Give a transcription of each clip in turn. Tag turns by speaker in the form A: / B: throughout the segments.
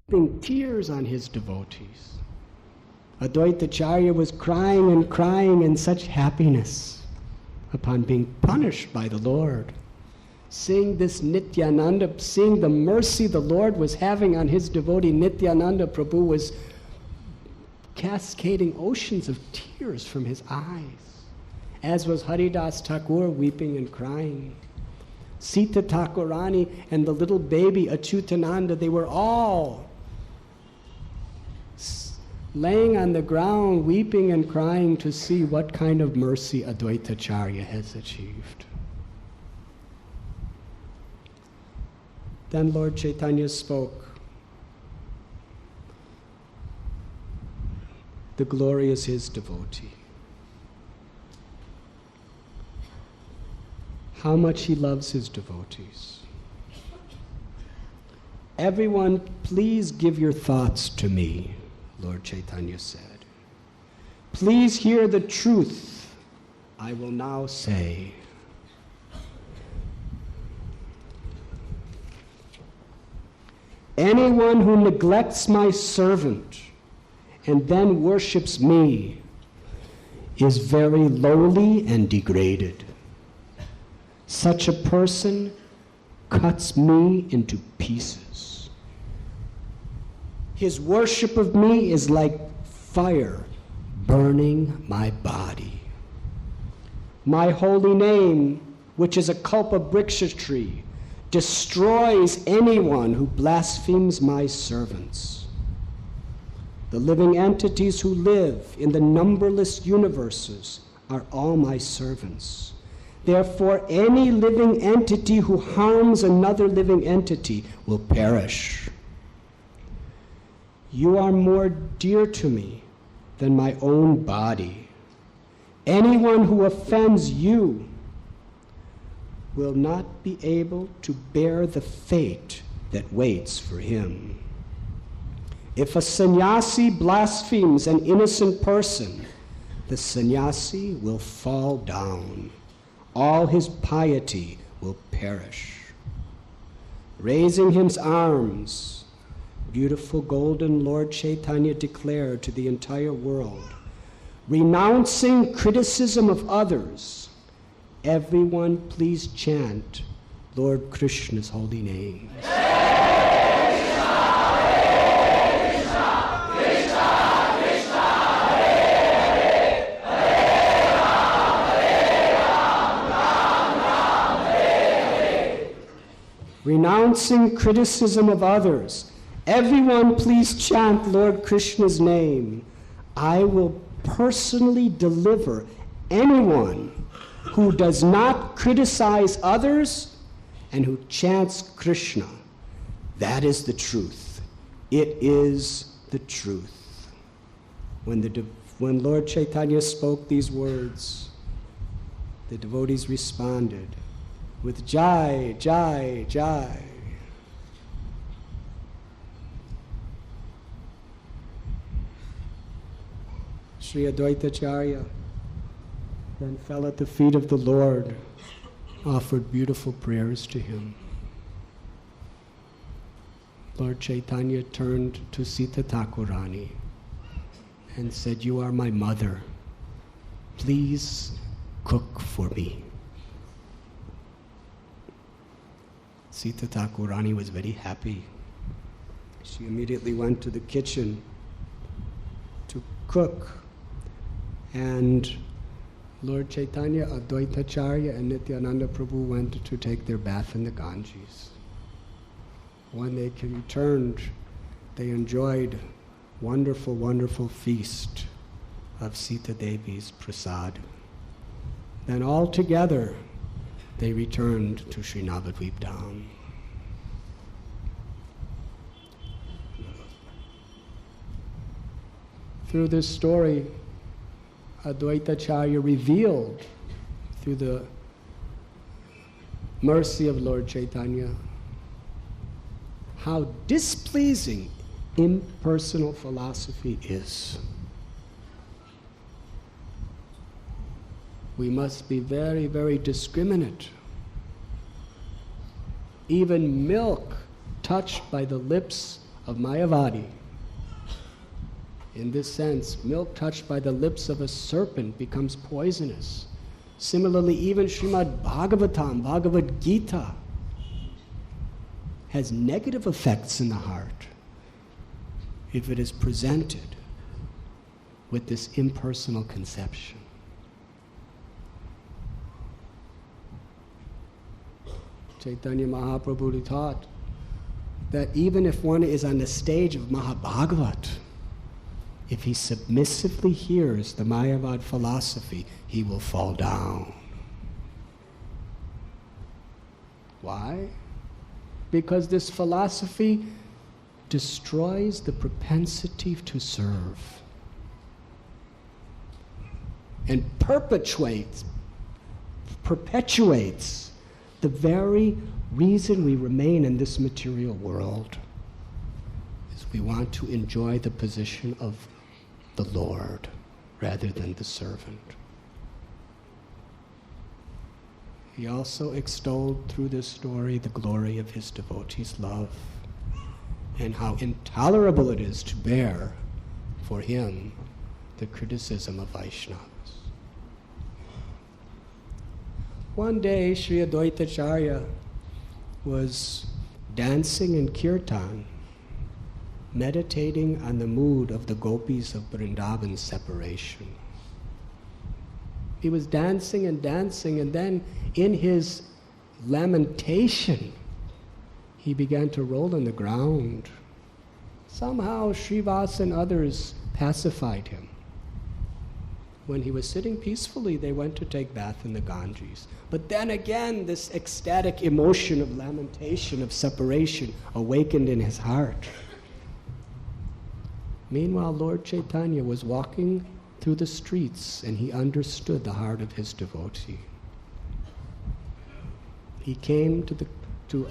A: tears on his devotees. Advaita Acharya was crying and crying in such happiness upon being punished by the Lord. Seeing this Nityananda, seeing the mercy the Lord was having on his devotee, Nityananda Prabhu was cascading oceans of tears from his eyes, as was Haridas Thakur weeping and crying. Sita Thakurani and the little baby Achyutananda, they were all laying on the ground, weeping and crying to see what kind of mercy Advaita Acharya has achieved. Then Lord Chaitanya spoke. The glory is his devotee. How much he loves his devotees. Everyone, please give your thoughts to me, Lord Chaitanya said. Please hear the truth I will now say. Anyone who neglects my servant and then worships me is very lowly and degraded. Such a person cuts me into pieces. His worship of me is like fire burning my body. My holy name, which is a kalpa vriksha tree, destroys anyone who blasphemes my servants. The living entities who live in the numberless universes are all my servants. Therefore, any living entity who harms another living entity will perish. You are more dear to me than my own body. Anyone who offends you will not be able to bear the fate that waits for him. If a sannyasi blasphemes an innocent person, the sannyasi will fall down. All his piety will perish. Raising his arms, beautiful golden Lord Chaitanya declared to the entire world, renouncing criticism of others, everyone please chant Lord Krishna's holy name. Renouncing criticism of others, everyone please chant Lord Krishna's name. I will personally deliver anyone who does not criticize others and who chants Krishna. That is the truth. It is the truth. When Lord Chaitanya spoke these words, the devotees responded with Jai, Jai, Jai. Sri Advaita Acharya then fell at the feet of the Lord, offered beautiful prayers to him. Lord Chaitanya turned to Sita Thakurani and said, "You are my mother. Please cook for me." Sita Thakurani was very happy. She immediately went to the kitchen to cook, and Lord Chaitanya, Advaita Acharya, and Nityananda Prabhu went to take their bath in the Ganges. When they returned, they enjoyed wonderful, wonderful feast of Sita Devi's prasad. Then all together, they returned to Sri Navadvip Dham. Through this story, Advaita Acharya revealed, through the mercy of Lord Chaitanya, how displeasing impersonal philosophy is. We must be very, very discriminate. Even milk touched by the lips of Mayavadi. In this sense, milk touched by the lips of a serpent becomes poisonous. Similarly, even Srimad Bhagavatam, Bhagavad Gita, has negative effects in the heart if it is presented with this impersonal conception. Chaitanya Mahaprabhu taught that even if one is on the stage of Mahabhagavat, if he submissively hears the Mayavad philosophy, he will fall down. Why? Because this philosophy destroys the propensity to serve and perpetuates the very reason we remain in this material world, is we want to enjoy the position of the Lord rather than the servant. He also extolled through this story the glory of his devotees' love and how intolerable it is to bear for him the criticism of Vaishnavas. One day, Sri Advaita Acharya was dancing in kirtan, meditating on the mood of the gopis of Vrindavan's separation. He was dancing, and then in his lamentation, he began to roll on the ground. Somehow Srivas and others pacified him. When he was sitting peacefully, they went to take bath in the Ganges. But then again, this ecstatic emotion of lamentation, of separation, awakened in his heart. Meanwhile, Lord Chaitanya was walking through the streets, and he understood the heart of his devotee. He came to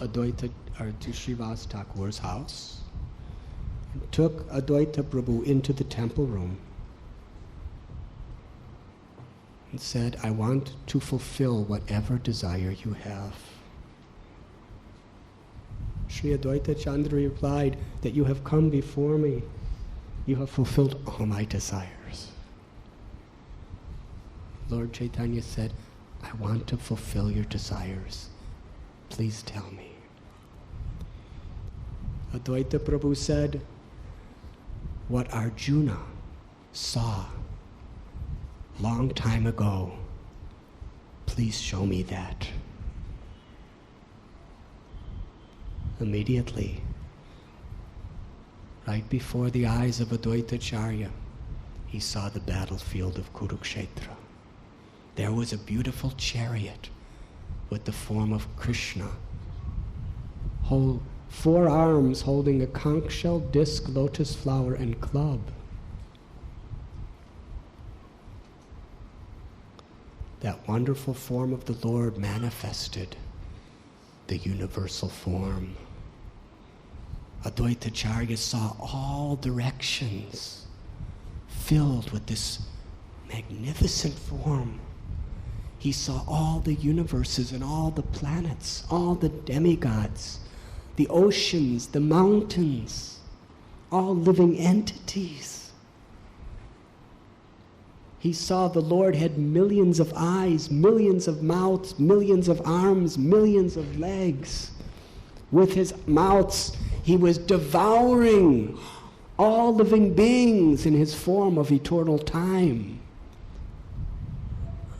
A: Advaita, or to Srivas Thakur's house, and took Advaita Prabhu into the temple room and said, "I want to fulfill whatever desire you have." Sri Advaita Chandra replied that you have come before me. You have fulfilled all my desires. Lord Chaitanya said, "I want to fulfill your desires. Please tell me." Advaita Prabhu said, "What Arjuna saw long time ago, please show me that." Immediately, right before the eyes of Advaita Acharya, he saw the battlefield of Kurukshetra. There was a beautiful chariot with the form of Krishna, four arms holding a conch shell, disc, lotus flower, and club. That wonderful form of the Lord manifested the universal form. Advaita Acharya saw all directions filled with this magnificent form. He saw all the universes and all the planets, all the demigods, the oceans, the mountains, all living entities. He saw the Lord had millions of eyes, millions of mouths, millions of arms, millions of legs. With his mouths, he was devouring all living beings in his form of eternal time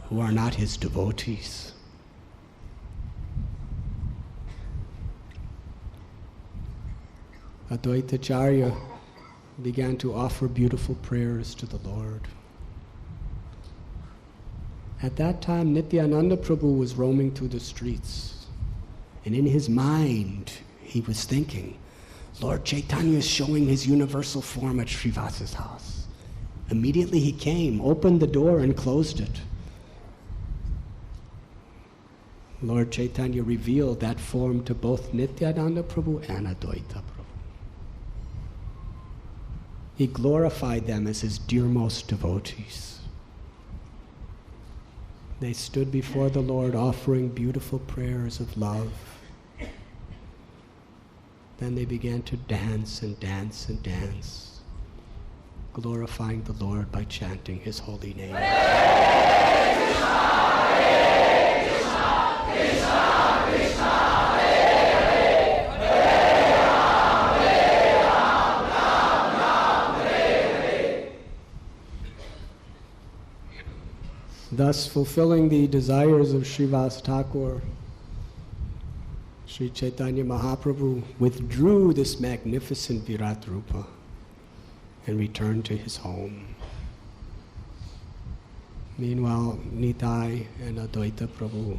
A: who are not his devotees. Advaita Acharya began to offer beautiful prayers to the Lord. At that time, Nityananda Prabhu was roaming through the streets, and in his mind, he was thinking, Lord Chaitanya is showing his universal form at Srivasa's house. Immediately he came, opened the door, and closed it. Lord Chaitanya revealed that form to both Nityananda Prabhu and Advaita Prabhu. He glorified them as his dearmost devotees. They stood before the Lord offering beautiful prayers of love. Then they began to dance and dance and dance, glorifying the Lord by chanting his holy name. Hare Krishna, Hare Krishna, Krishna Krishna, Hare Hare, Hare Ram, Hare Ram, Ram Ram, Hare Hare. Thus fulfilling the desires of Srivas Thakur, Sri Chaitanya Mahaprabhu withdrew this magnificent Virat Rupa and returned to his home. Meanwhile, Nitai and Advaita Prabhu,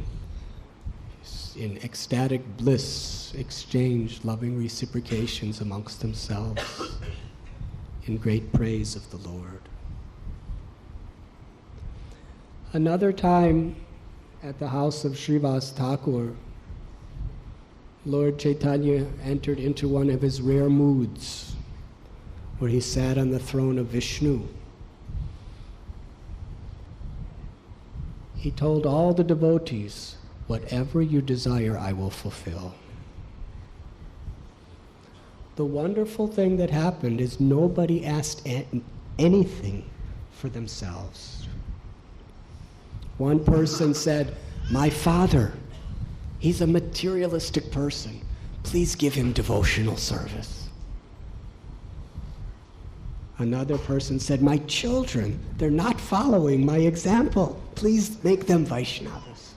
A: in ecstatic bliss, exchanged loving reciprocations amongst themselves in great praise of the Lord. Another time, at the house of Srivas Thakur, Lord Chaitanya entered into one of his rare moods, where he sat on the throne of Vishnu. He told all the devotees, "Whatever you desire, I will fulfill." The wonderful thing that happened is nobody asked anything for themselves. One person said, "My father, he's a materialistic person. Please give him devotional service." Another person said, "My children, they're not following my example. Please make them Vaishnavas."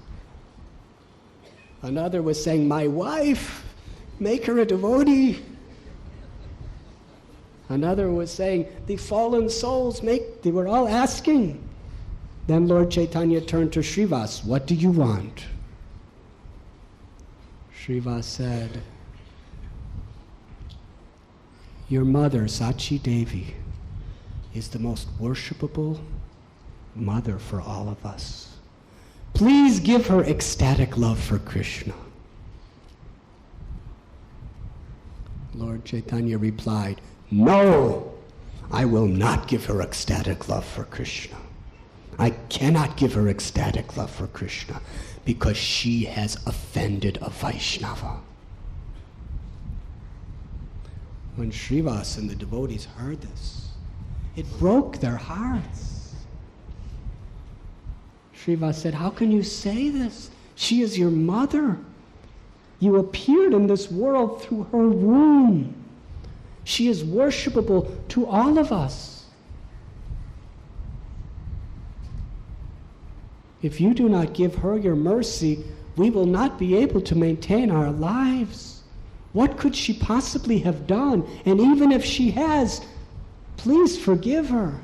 A: Another was saying, "My wife, make her a devotee." Another was saying, "The fallen souls, they were all asking." Then Lord Chaitanya turned to Srivas, "What do you want?" Srivas said, "Your mother, Sachi Devi, is the most worshipable mother for all of us. Please give her ecstatic love for Krishna." Lord Chaitanya replied, "No, I will not give her ecstatic love for Krishna. I cannot give her ecstatic love for Krishna because she has offended a Vaishnava." When Srivas and the devotees heard this, it broke their hearts. Srivas said, "How can you say this? She is your mother. You appeared in this world through her womb. She is worshipable to all of us. If you do not give her your mercy, we will not be able to maintain our lives. What could she possibly have done? And even if she has, please forgive her."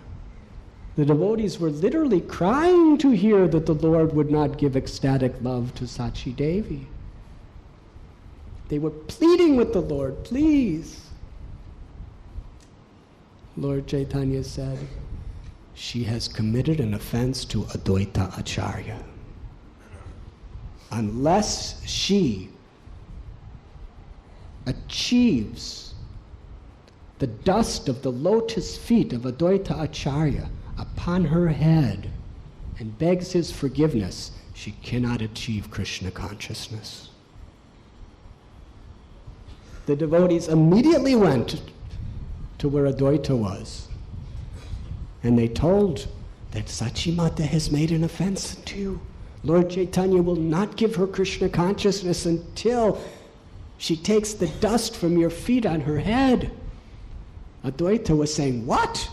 A: The devotees were literally crying to hear that the Lord would not give ecstatic love to Sachi Devi. They were pleading with the Lord, "Please." Lord Chaitanya said, "She has committed an offense to Advaita Acharya. Unless she achieves the dust of the lotus feet of Advaita Acharya upon her head and begs his forgiveness, she cannot achieve Krishna consciousness." The devotees immediately went to where Advaita was, and they told that Sachi Mata has made an offense to you. Lord Chaitanya will not give her Krishna consciousness until she takes the dust from your feet on her head. Advaita was saying, "What?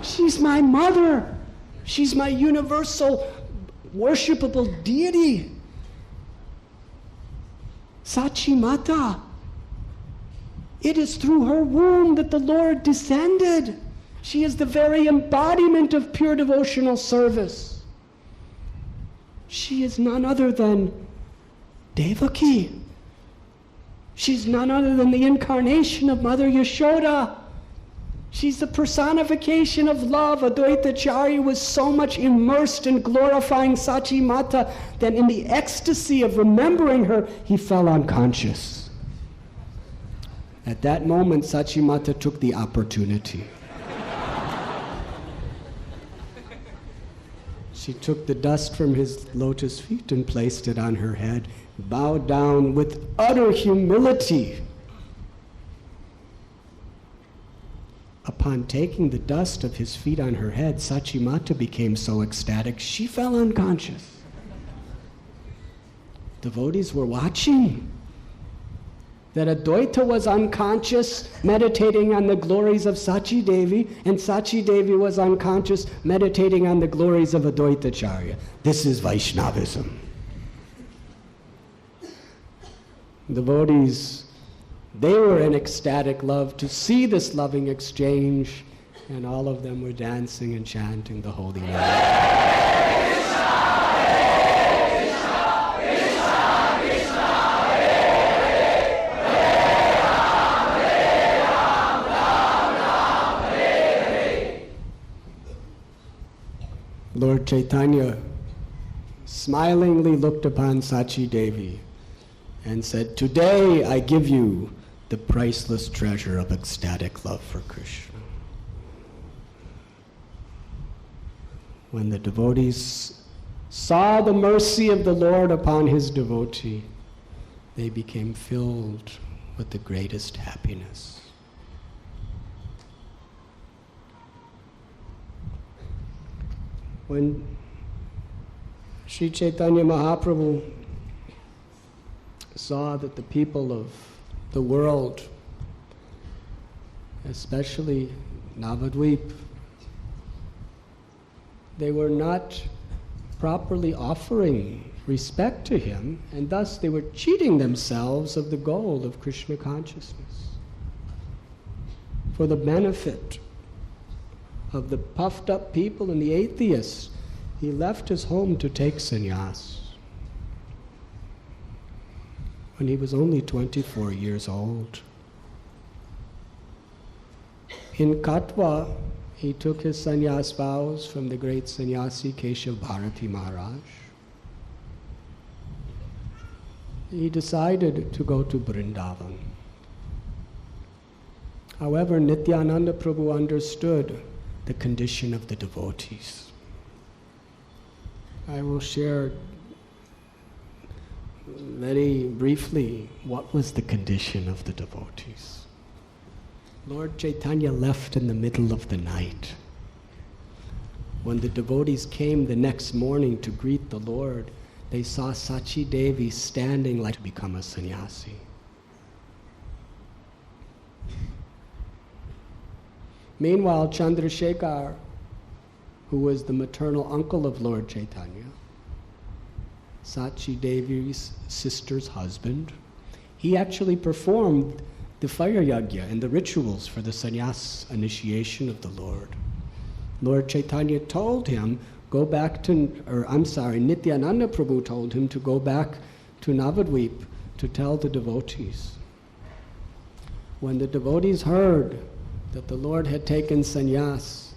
A: She's my mother. She's my universal worshipable deity. Sachi Mata. It is through her womb that the Lord descended. She is the very embodiment of pure devotional service. She is none other than Devaki. She's none other than the incarnation of Mother Yashoda. She's the personification of love." Advaita Acharya was so much immersed in glorifying Sachi Mata that in the ecstasy of remembering her, he fell unconscious. At that moment, Sachi Mata took the opportunity. She took the dust from his lotus feet and placed it on her head, bowed down with utter humility upon taking the dust of his feet on her head, Sachimata became so ecstatic she fell unconscious. Devotees were watching. That Advaita was unconscious, meditating on the glories of Sachi Devi, and Sachi Devi was unconscious, meditating on the glories of Advaitacharya. This is Vaishnavism. Devotees, they were in ecstatic love to see this loving exchange, and all of them were dancing and chanting the holy name. Lord Chaitanya smilingly looked upon Sachi Devi and said, "Today I give you the priceless treasure of ecstatic love for Krishna." When the devotees saw the mercy of the Lord upon his devotee, they became filled with the greatest happiness. When Sri Chaitanya Mahaprabhu saw that the people of the world, especially Navadvip, they were not properly offering respect to him, and thus they were cheating themselves of the goal of Krishna consciousness for the benefit of the puffed up people and the atheists. He left his home to take sannyas when he was only 24 years old. In Katwa, he took his sannyas vows from the great sannyasi Keshav Bharati Maharaj. He decided to go to Vrindavan. However, Nityananda Prabhu understood the condition of the devotees. I will share very briefly what was the condition of the devotees. Lord Chaitanya left in the middle of the night. When the devotees came the next morning to greet the Lord, they saw Sachi Devi standing like to become a sannyasi. Meanwhile, Chandrasekhar, who was the maternal uncle of Lord Chaitanya, Sachi Devi's sister's husband, he actually performed the fire yajna and the rituals for the sannyas initiation of the Lord. Lord Chaitanya told him, Nityananda Prabhu told him to go back to Navadvip to tell the devotees. When the devotees heard that the Lord had taken sannyas,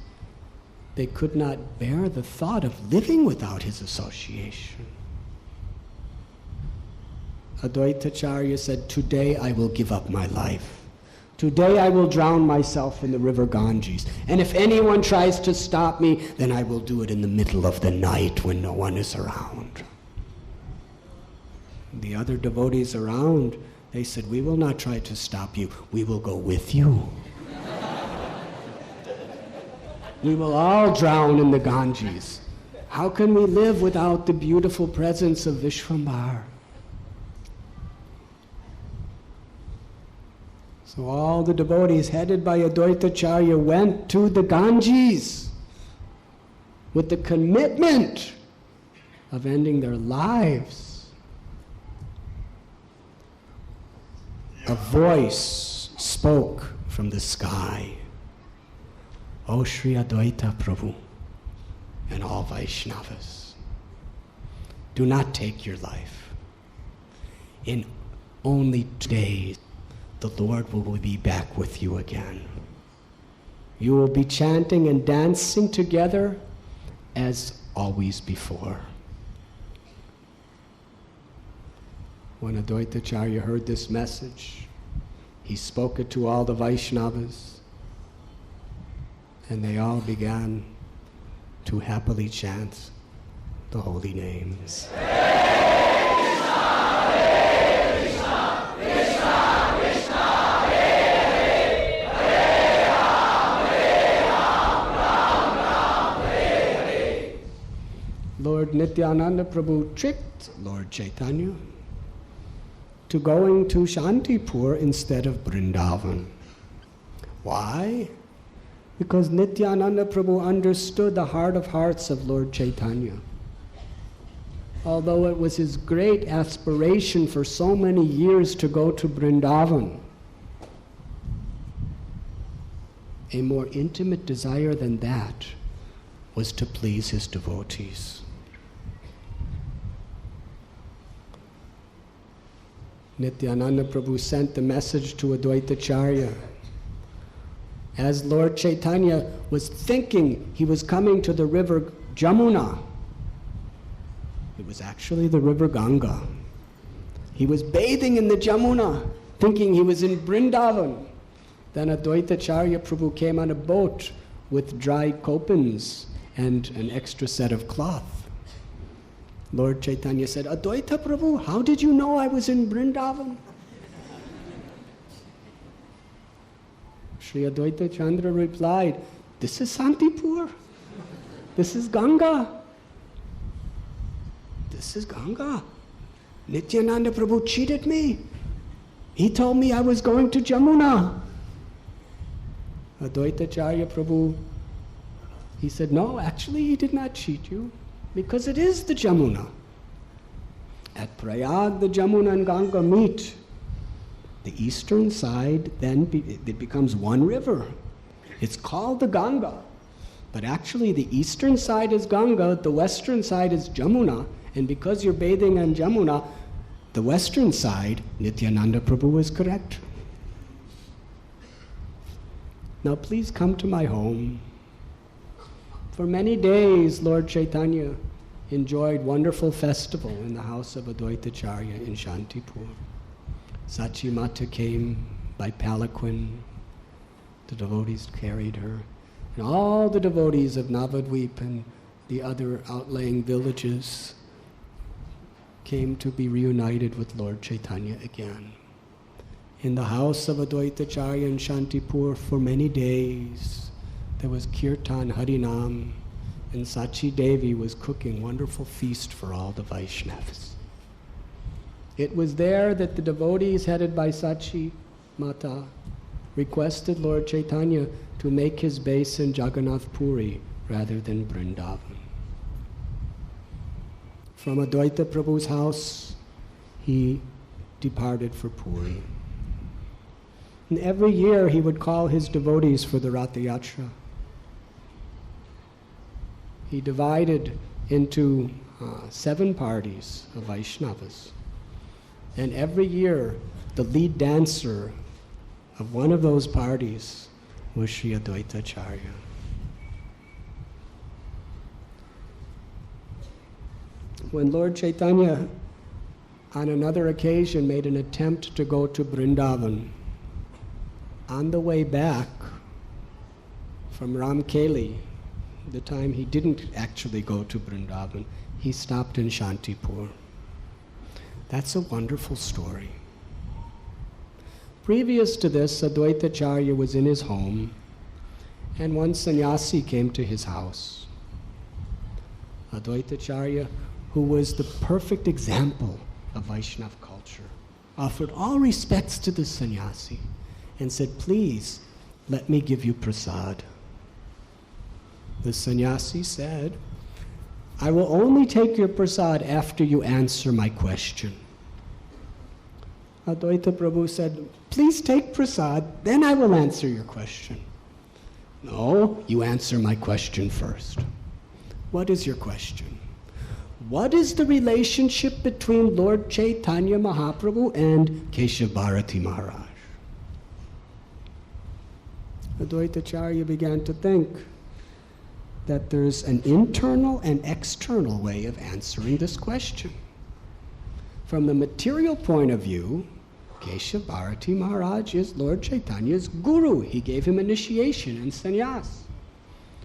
A: they could not bear the thought of living without his association. Advaitacharya said, "Today I will give up my life. Today I will drown myself in the river Ganges. And if anyone tries to stop me, then I will do it in the middle of the night when no one is around." The other devotees around, they said, "We will not try to stop you. We will go with you. We will all drown in the Ganges. How can we live without the beautiful presence of Vishwambar?" So all the devotees, headed by Advaitacharya, went to the Ganges with the commitment of ending their lives. A voice spoke from the sky, "O Sri Advaita Prabhu and all Vaishnavas, do not take your life. In only 2 days, the Lord will be back with you again. You will be chanting and dancing together as always before." When Advaitacharya heard this message, he spoke it to all the Vaishnavas, and they all began to happily chant the holy names. Lord Nityananda Prabhu tricked Lord Chaitanya to going to Shantipur instead of Vrindavan. Why? Because Nityananda Prabhu understood the heart of hearts of Lord Chaitanya. Although it was his great aspiration for so many years to go to Vrindavan, a more intimate desire than that was to please his devotees. Nityananda Prabhu sent the message to Advaitacharya. As Lord Chaitanya was thinking he was coming to the river Jamuna, it was actually the river Ganga. He was bathing in the Jamuna, thinking he was in Vrindavan. Then Advaitacharya Prabhu came on a boat with dried copins and an extra set of cloth. Lord Chaitanya said, Advaita Prabhu, how did you know I was in Vrindavan? Sri Advaita Chandra replied, this is Shantipur. This is Ganga. This is Ganga. Nityananda Prabhu cheated me. He told me I was going to Jamuna. Advaitacharya Prabhu, he said, no, actually he did not cheat you, because it is the Jamuna. At Prayag, the Jamuna and Ganga meet. The eastern side then it becomes one river. It's called the Ganga, but actually the eastern side is Ganga, the western side is Jamuna, and because you're bathing on Jamuna, the western side, Nityananda Prabhu is correct. Now please come to my home. For many days, Lord Chaitanya enjoyed wonderful festival in the house of Advaitacharya in Shantipur. Sachi Mata came by palanquin. The devotees carried her. And all the devotees of Navadvip and the other outlying villages came to be reunited with Lord Chaitanya again. In the house of Advaitacharya in Shantipur for many days, there was Kirtan Harinam, and Sachi Devi was cooking wonderful feast for all the Vaishnavas. It was there that the devotees headed by Sachi Mata requested Lord Chaitanya to make his base in Jagannath Puri rather than Vrindavan. From Advaita Prabhu's house, he departed for Puri. And every year he would call his devotees for the Ratha Yatra. He divided into 7 parties of Vaishnavas. And every year, the lead dancer of one of those parties was Sri Advaita Acharya. When Lord Chaitanya, on another occasion, made an attempt to go to Vrindavan, on the way back from Ramkeli, the time he didn't actually go to Vrindavan, he stopped in Shantipur. That's a wonderful story. Previous to this, Advaita Acharya was in his home, and one sannyasi came to his house. Advaita Acharya, who was the perfect example of Vaishnava culture, offered all respects to the sannyasi and said, please, let me give you prasad. The sannyasi said, I will only take your prasad after you answer my question. Advaita Prabhu said, please take prasad, then I will answer your question. No, you answer my question first. What is your question? What is the relationship between Lord Chaitanya Mahaprabhu and Keshav Bharati Maharaj? Advaita Acharya began to think that there's an internal and external way of answering this question. From the material point of view, Keshav Bharati Maharaj is Lord Chaitanya's guru. He gave him initiation and sannyas.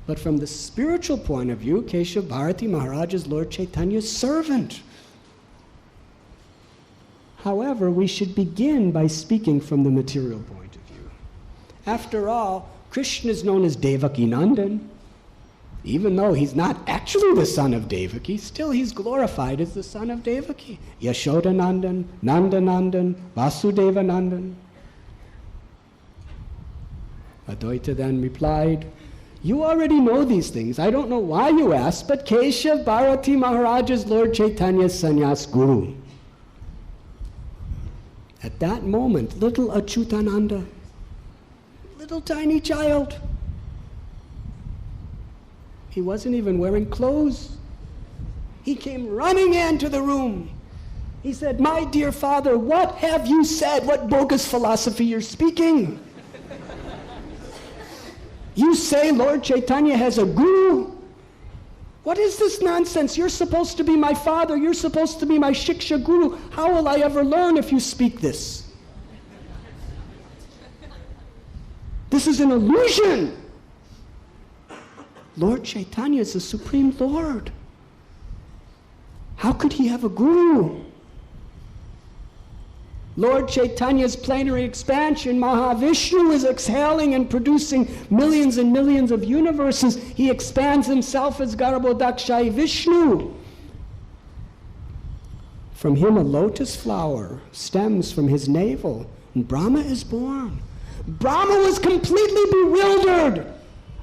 A: But from the spiritual point of view, Keshav Bharati Maharaj is Lord Chaitanya's servant. However, we should begin by speaking from the material point of view. After all, Krishna is known as Devaki Nandan. Even though he's not actually the son of Devaki, still he's glorified as the son of Devaki. Yashodanandan, Nandanandan, Vasudevanandan. Advaita then replied, you already know these things. I don't know why you ask, but Keshav Bharati Maharaj is Lord Chaitanya's sannyas guru. At that moment, little Achyutananda, little tiny child, he wasn't even wearing clothes. He came running into the room. He said, my dear father, what have you said? What bogus philosophy you're speaking? You say Lord Chaitanya has a guru? What is this nonsense? You're supposed to be my father. You're supposed to be my Shiksha guru. How will I ever learn if you speak this? This is an illusion. Lord Chaitanya is the Supreme Lord. How could he have a guru? Lord Chaitanya's plenary expansion, Mahavishnu, is exhaling and producing millions and millions of universes. He expands himself as Garbhodakshai Vishnu. From him a lotus flower stems from his navel, and Brahma is born. Brahma was completely bewildered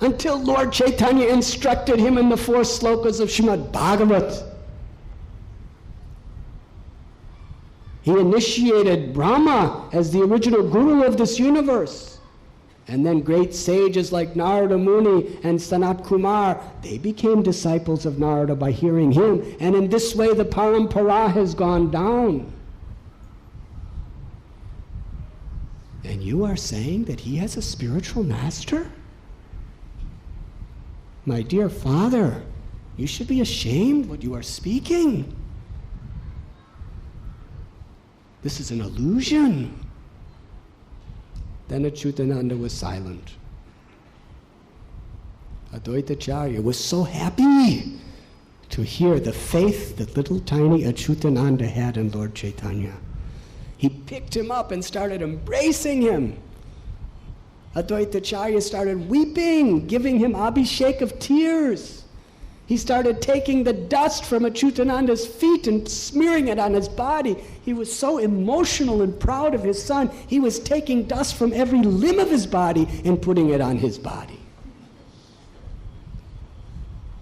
A: until Lord Chaitanya instructed him in the 4 slokas of Srimad Bhagavat. He initiated Brahma as the original guru of this universe. And then great sages like Narada Muni and Sanat Kumar, they became disciples of Narada by hearing him. And in this way the parampara has gone down. And you are saying that he has a spiritual master? My dear father, you should be ashamed what you are speaking. This is an illusion. Then Achyutananda was silent. Advaitacharya was so happy to hear the faith that little tiny Achyutananda had in Lord Chaitanya. He picked him up and started embracing him. Advaitacharya started weeping, giving him abhishek of tears. He started taking the dust from Achyutananda's feet and smearing it on his body. He was so emotional and proud of his son, he was taking dust from every limb of his body and putting it on his body.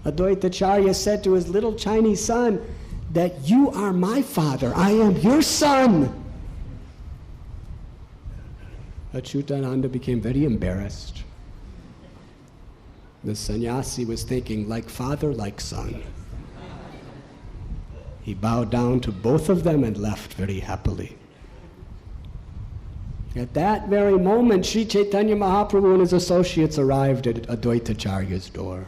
A: Advaitacharya said to his little Chinese son, that you are my father, I am your son. Achyutananda became very embarrassed. The sannyasi was thinking, like father, like son. He bowed down to both of them and left very happily. At that very moment, Sri Chaitanya Mahaprabhu and his associates arrived at Advaitacharya's door.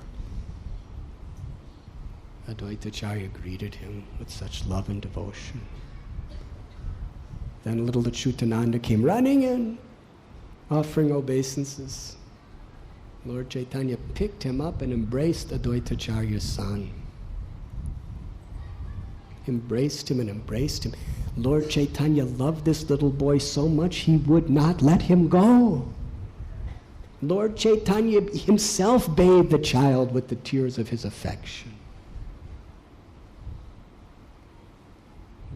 A: Advaitacharya greeted him with such love and devotion. Then little Achyutananda came running in, offering obeisances. Lord Chaitanya picked him up and embraced Advaitacharya's son. Embraced him and embraced him. Lord Chaitanya loved this little boy so much he would not let him go. Lord Chaitanya himself bathed the child with the tears of his affection.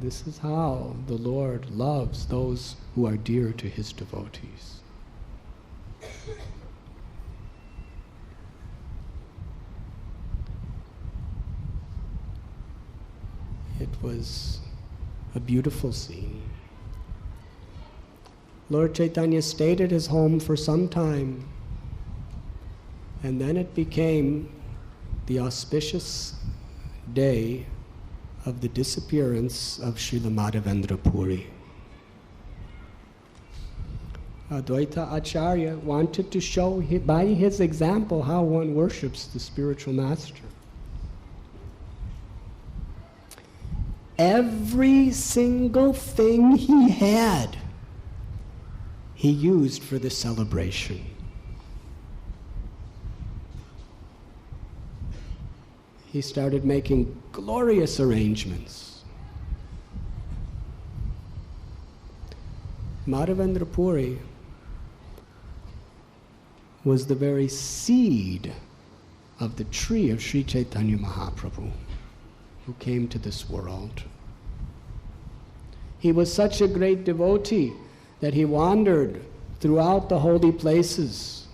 A: This is how the Lord loves those who are dear to his devotees. It was a beautiful scene. Lord Chaitanya stayed at his home for some time, and then it became the auspicious day of the disappearance of Srila Madhavendra Puri. Advaita Acharya wanted to show by his example how one worships the spiritual master. Every single thing he had, he used for the celebration. He started making glorious arrangements. Madhavendra Puri was the very seed of the tree of Sri Chaitanya Mahaprabhu, who came to this world. He was such a great devotee that he wandered throughout the holy places.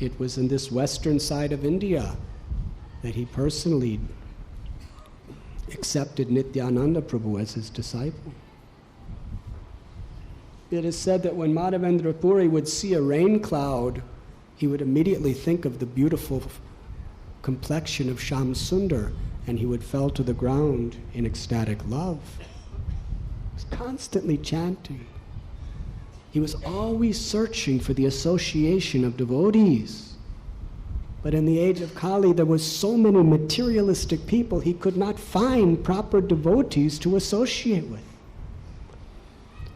A: It was in this western side of India that he personally accepted Nityananda Prabhu as his disciple. It is said that when Madhavendra Puri would see a rain cloud, he would immediately think of the beautiful complexion of Shyam Sundar, and he would fall to the ground in ecstatic love. He was constantly chanting. He was always searching for the association of devotees. But in the age of Kali, there were so many materialistic people, he could not find proper devotees to associate with.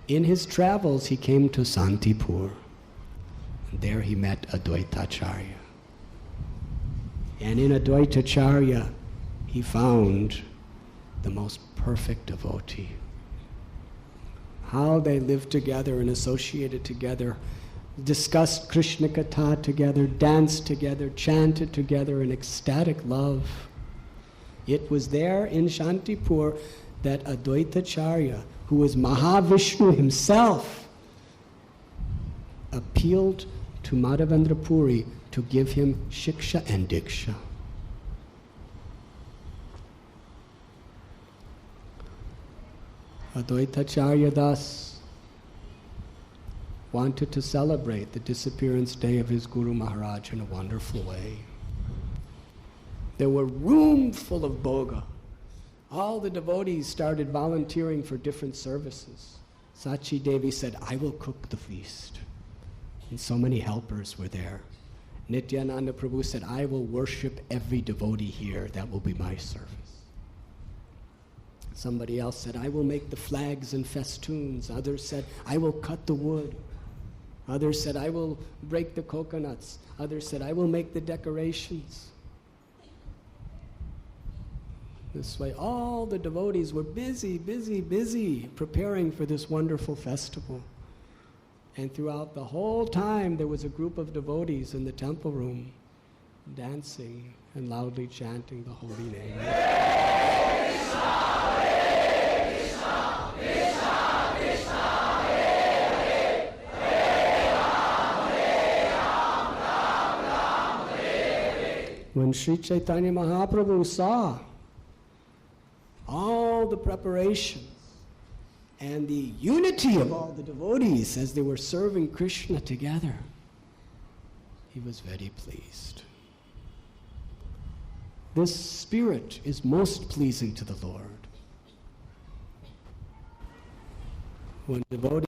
A: In his travels, he came to Santipur, and there he met Advaita Acharya. And in Advaita Acharya, he found the most perfect devotee. How they lived together and associated together, discussed Krishna Katha together, danced together, chanted together in ecstatic love. It was there in Shantipur that Advaita Acharya, who was Mahavishnu himself, appealed to Madhavendra Puri to give him Shiksha and Diksha. Advaita Acharya thus wanted to celebrate the disappearance day of his Guru Maharaj in a wonderful way. There were room full of bhoga. All the devotees started volunteering for different services. Sachi Devi said, I will cook the feast. And so many helpers were there. Nityananda Prabhu said, I will worship every devotee here. That will be my service. Somebody else said, I will make the flags and festoons. Others said, I will cut the wood. Others said, I will break the coconuts. Others said, I will make the decorations. This way, all the devotees were busy preparing for this wonderful festival. And throughout the whole time, there was a group of devotees in the temple room dancing and loudly chanting the holy name. Hare Krishna, Hare Krishna, Krishna Krishna, Hare Hare, Hare Ram, Hare Hare. When Sri Chaitanya Mahaprabhu saw all the preparations and the unity of all the devotees as they were serving Krishna together, he was very pleased. This spirit is most pleasing to the Lord. When devotees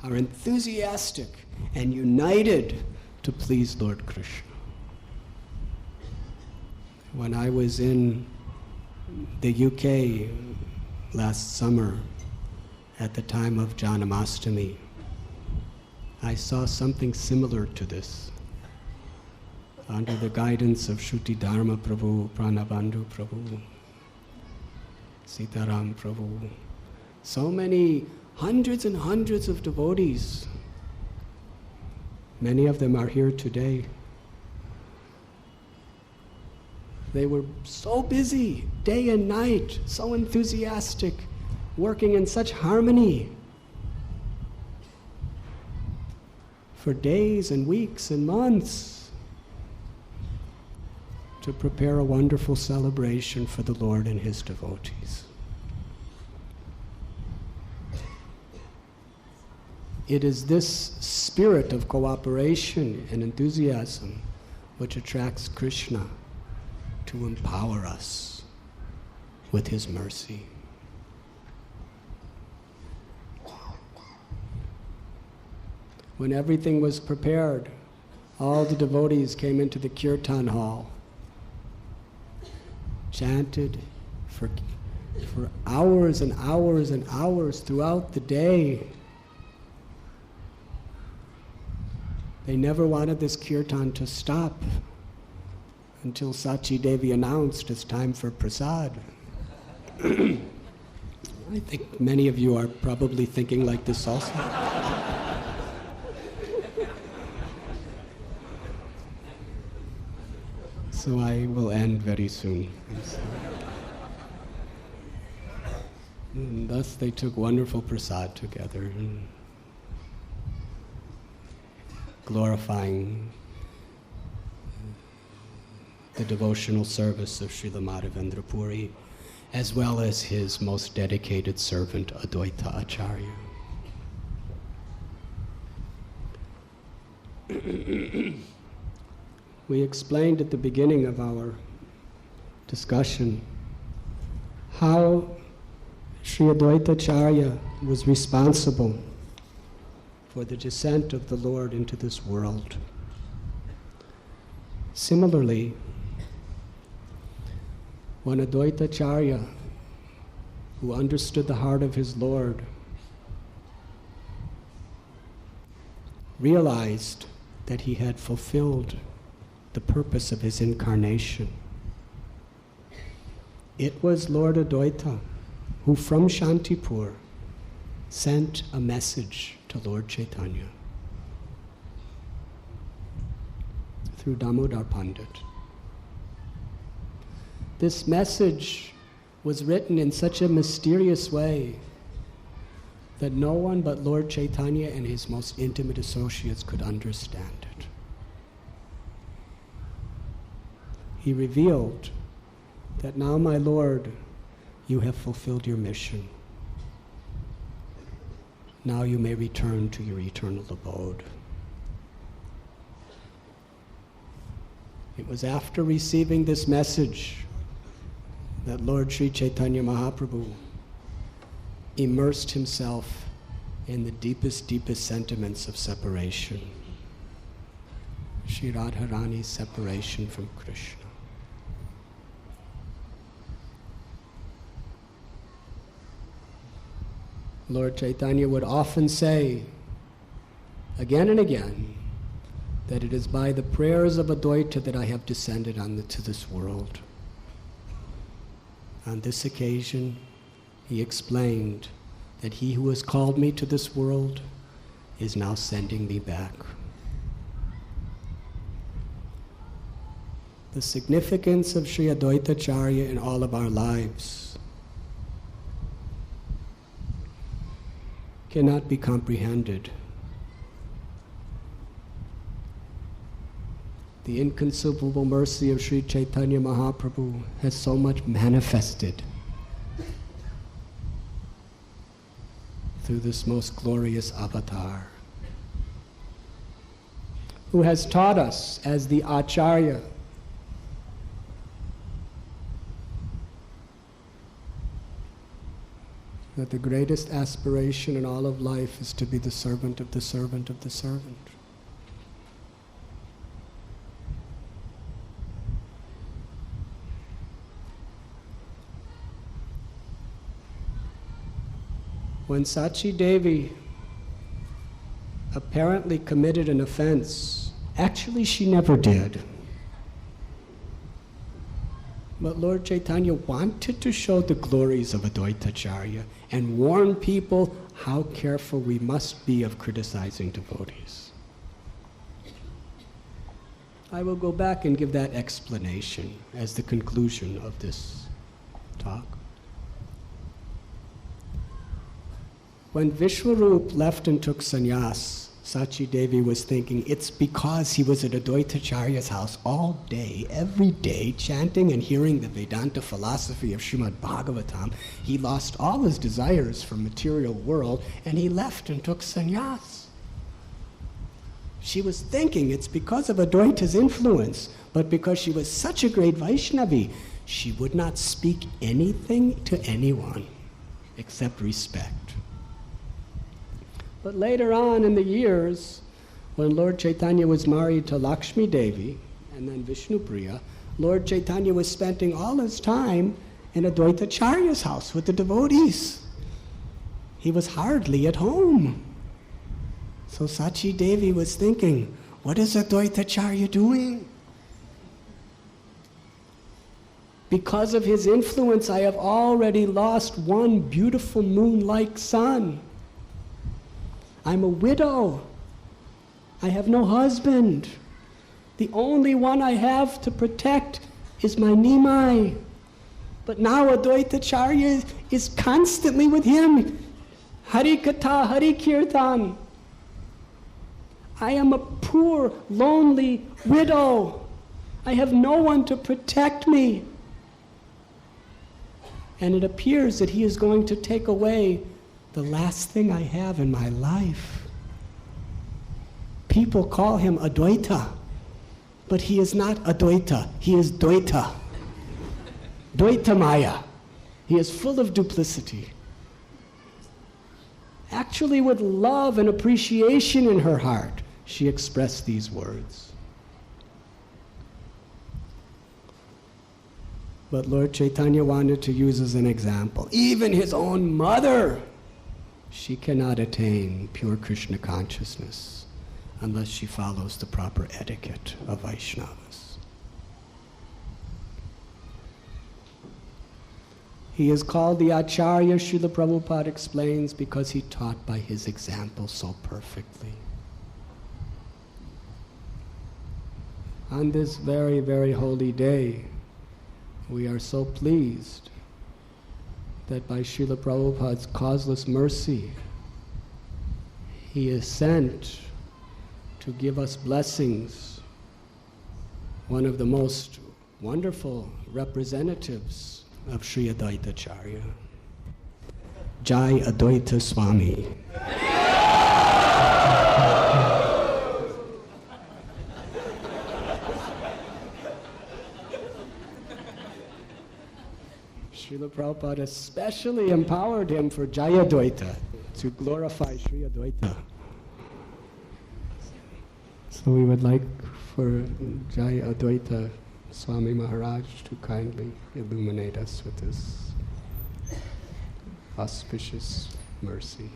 A: are enthusiastic and united to please Lord Krishna. When I was in the UK last summer, at the time of Janamastami, I saw something similar to this. Under the guidance of Shruti Dharma Prabhu, Pranabandhu Prabhu, Sitaram Prabhu, so many hundreds and hundreds of devotees. Many of them are here today. They were so busy, day and night, so enthusiastic, working in such harmony for days and weeks and months to prepare a wonderful celebration for the Lord and His devotees. It is this spirit of cooperation and enthusiasm which attracts Krishna to empower us with His mercy. When everything was prepared, all the devotees came into the kirtan hall, chanted for hours and hours and hours throughout the day. They never wanted this kirtan to stop until Sachi Devi announced it's time for prasad. I think many of you are probably thinking like this also. So I will end very soon. And thus they took wonderful prasad together, glorifying the devotional service of Srila Madhavendra Puri, as well as his most dedicated servant, Advaita Acharya. We explained at the beginning of our discussion how Sri Advaita Acharya was responsible for the descent of the Lord into this world. Similarly, when Advaita Acharya, who understood the heart of his Lord, realized that he had fulfilled the purpose of his incarnation, it was Lord Advaita who from Shantipur sent a message to Lord Chaitanya through Damodar Pandit. This message was written in such a mysterious way that no one but Lord Chaitanya and his most intimate associates could understand it. He revealed that now, my Lord, you have fulfilled your mission. Now you may return to your eternal abode. It was after receiving this message that Lord Sri Chaitanya Mahaprabhu immersed himself in the deepest sentiments of separation. Sri Radharani's separation from Krishna. Lord Chaitanya would often say, again and again, that it is by the prayers of Advaita that I have descended to this world. On this occasion, he explained that he who has called me to this world is now sending me back. The significance of Sri Advaita Acharya in all of our lives cannot be comprehended. The inconceivable mercy of Sri Chaitanya Mahaprabhu has so much manifested through this most glorious avatar, who has taught us as the Acharya that the greatest aspiration in all of life is to be the servant of the servant of the servant. When Sachi Devi apparently committed an offense, actually she never did, but Lord Chaitanya wanted to show the glories of Advaita Acharya and warn people how careful we must be of criticizing devotees. I will go back and give that explanation as the conclusion of this talk. When Vishwarup left and took sannyas, Sachi Devi was thinking it's because he was at Advaita Acharya's house all day, every day, chanting and hearing the Vedanta philosophy of Srimad Bhagavatam. He lost all his desires for material world and he left and took sannyas. She was thinking it's because of Advaita's influence, but because she was such a great Vaishnavi, she would not speak anything to anyone except respect. But later on in the years, when Lord Chaitanya was married to Lakshmi Devi and then Vishnupriya, Lord Chaitanya was spending all his time in Advaita Acharya's house with the devotees. He was hardly at home. So Sachi Devi was thinking, what is Advaita Acharya doing? Because of his influence, I have already lost one beautiful moon-like son. I'm a widow. I have no husband. The only one I have to protect is my Nimai. But now Advaita Acharya is constantly with him. Hari Katha, Hari Kirtan. I am a poor, lonely widow. I have no one to protect me. And it appears that he is going to take away the last thing I have in my life. People call him Advaita, but he is not Advaita, he is Dvaita. Dvaita Maya. He is full of duplicity. Actually, with love and appreciation in her heart, she expressed these words. But Lord Chaitanya wanted to use as an example, even his own mother, she cannot attain pure Krishna consciousness unless she follows the proper etiquette of Vaishnavas. He is called the Acharya, Srila Prabhupada explains, because he taught by his example so perfectly. On this very, very holy day, we are so pleased that by Srila Prabhupada's causeless mercy, he is sent to give us blessings, one of the most wonderful representatives of Sri Advaita Acharya. Jai Advaita Swami. Srila Prabhupada especially empowered him for Jaya Advaita, to glorify Sri Advaita. So we would like for Jaya Advaita Swami Maharaj to kindly illuminate us with his auspicious mercy.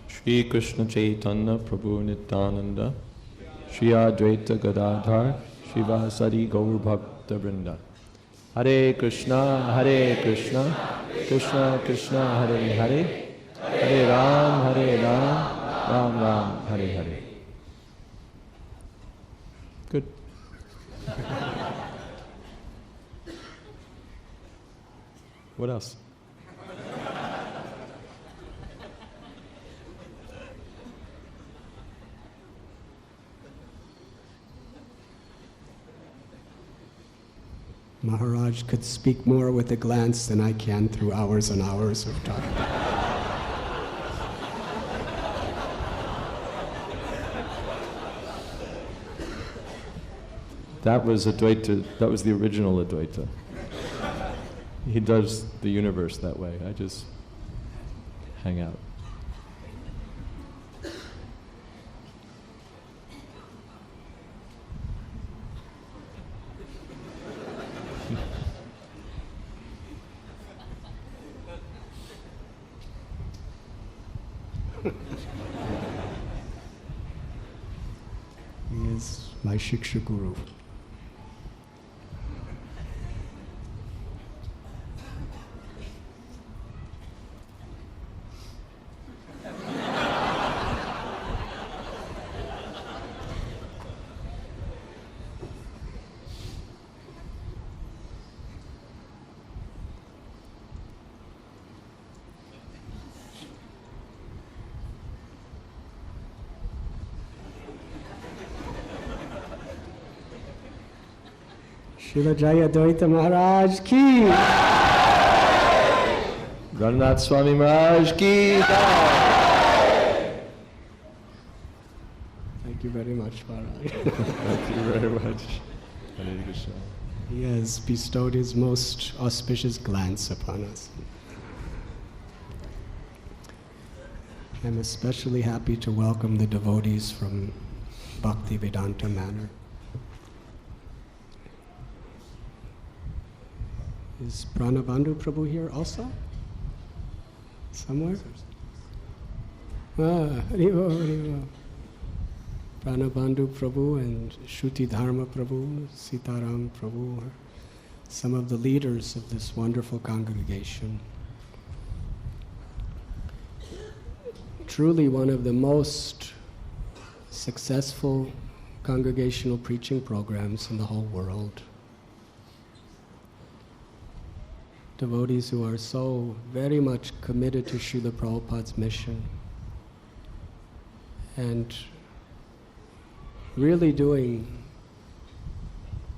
B: Shri Krishna Chaitanya Prabhu Nityananda, Shri Advaita Gadadhar, Shivasari Gaur Bhakta Vrinda. Hare Krishna, Krishna Krishna, Hare Hare, Hare Ram, Ram Ram, Hare Hare. Good. What else?
A: Maharaj could speak more with a glance than I can through hours and hours of talking.
B: That was Advaita, that was the original Advaita. He does the universe that way. I just hang out.
A: He is my Shiksha Guru. Srila Jaya Advaita Maharaj ki.
B: Raghunath Swami Maharaj ki.
A: Thank you very much, Maharaj.
B: Thank you very much. Hare Krishna.
A: He has bestowed his most auspicious glance upon us. I'm especially happy to welcome the devotees from Bhakti Vedanta Manor. Is Pranabandhu Prabhu here also? Somewhere? Haribo, Haribo. Pranabandhu Prabhu and Shruti Dharma Prabhu, Sitaram Prabhu are some of the leaders of this wonderful congregation. truly one of the most successful congregational preaching programs in the whole world. Devotees who are so very much committed to Srila Prabhupada's mission and really doing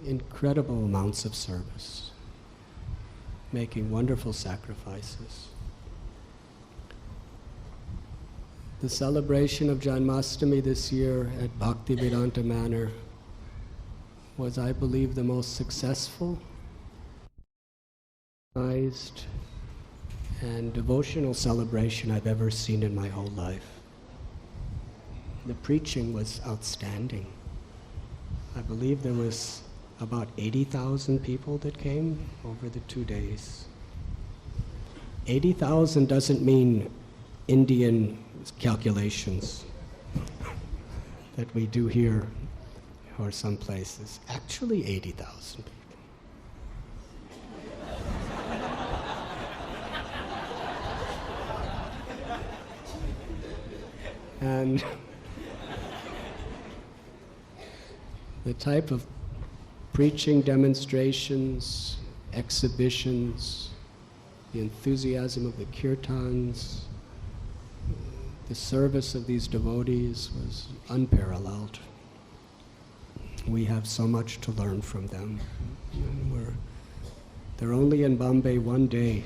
A: incredible amounts of service, making wonderful sacrifices. The celebration of Janmashtami this year at Bhaktivedanta Manor was, I believe, the most successful and devotional celebration I've ever seen in my whole life. The preaching was outstanding. I believe there was about 80,000 people that came over the 2 days. 80,000 doesn't mean Indian calculations that we do here or some places. Actually 80,000 people. And the type of preaching demonstrations, exhibitions, the enthusiasm of the kirtans, the service of these devotees was unparalleled. We have so much to learn from them. And they're only in Bombay one day.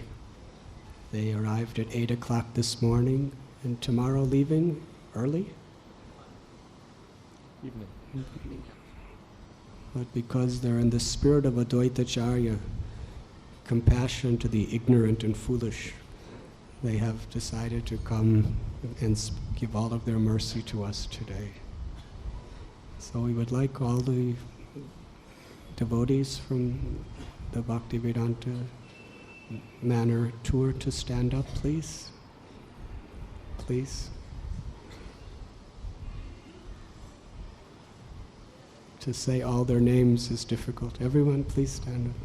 A: They arrived at 8 o'clock this morning, and tomorrow leaving early?
B: Evening.
A: But because they're in the spirit of Advaita Acharya, compassion to the ignorant and foolish, they have decided to come and give all of their mercy to us today. So we would like all the devotees from the Bhaktivedanta Manor tour to stand up, please. Please. To say all their names is difficult. Everyone, please stand up.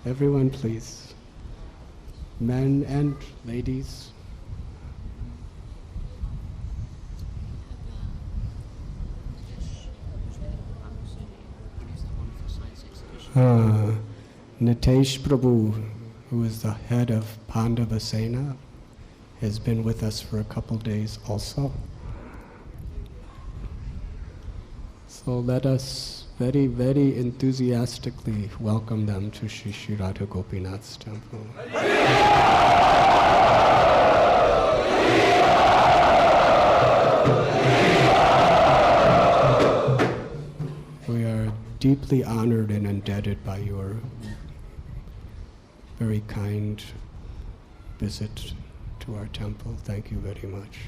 A: Everyone, please. Men and ladies. Nitesh Prabhu, who is the head of Pandava Sena, has been with us for a couple days also. So let us very, very enthusiastically welcome them to Sri Sri Radha Gopinath's temple. We are deeply honored and indebted by your very kind visit to our temple. Thank you very much.